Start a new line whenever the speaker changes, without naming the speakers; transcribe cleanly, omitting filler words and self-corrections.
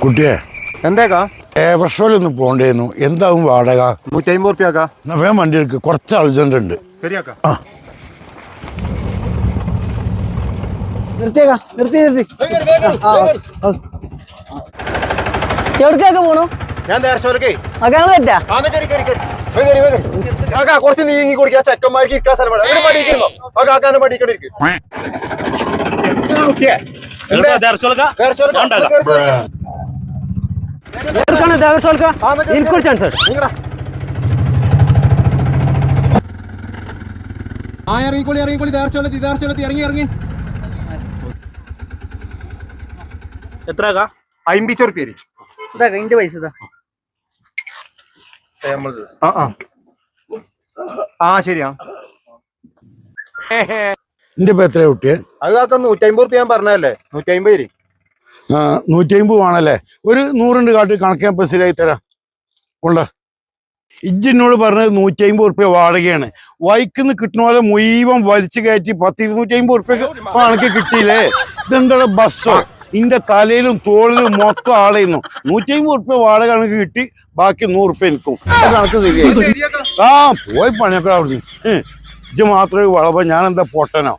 കുട്ടിയെ
എന്തേക്കാ
പ്രഷോലൊന്ന് പോണ്ടേന്നു. എന്താവും വാടക?
150 റുപ്യാക്കാ.
എന്നാ വേഗം വണ്ടി എടുക്ക്, കുറച്ച് അർജന്റ് ഉണ്ട്.
ശരിയാക്കാ.
ആ
എവിടേക്കൊക്കെ പോണു?
ഞാൻ ദേശോലക്കേ
പറ്റാ
കുറച്ച് നീങ്ങി കൊടുക്കുക. ചെക്കന്മാർക്ക് ഇരിക്കാൻ സ്ഥലം വേണം. പഠിക്കുന്നോ ആ കാക്കാനെ പഠിക്കണ്ടിരിക്കും.
എനിക്കൊരു ചാൻസ്.
ഇറങ്ങിക്കോളി ഇറങ്ങിക്കോളി. ദേശോലത്തി ഇറങ്ങി ഇറങ്ങി.
എത്ര
50 റുപ്യ.
ഇന്റെ പൈസ
ആ ശരിയാ.
എന്റെ ഇപ്പൊ എത്രയാ കുട്ടിയെ?
അത് കാക്ക 150 റുപ്യ ഞാൻ പറഞ്ഞല്ലേ. 150.
150 ആണല്ലേ? ഒരു 100 കാട്ടി കണക്കാൻ ഇപ്പൊ ശരിയായി തരാം. കൊണ്ട ഇജ്ജിനോട് പറഞ്ഞത് 150 റുപ്യ വാടകയാണ്. വൈക്കുന്ന് കിട്ടുന്ന പോലെ മുഴുവൻ വലിച്ചു കയറ്റി 100-250 റുപ്യ കണക്ക് കിട്ടിയില്ലേ? ഇതെന്താ ബസ്സോ? ഇന്റെ തലയിലും തോളിലും മൊത്തം ആളെയുന്നു. 150 റുപ്യ വാടക കണക്ക് കിട്ടി, ബാക്കി 100 റുപ്യ എനിക്കും. കണക്ക് ശരിയായി. ആ പോയി പണിയൊക്കെ അവിടുന്ന്. ഇജ്ജ് മാത്രമേ വളപ്പ, ഞാൻ എന്താ പൊട്ടനോ?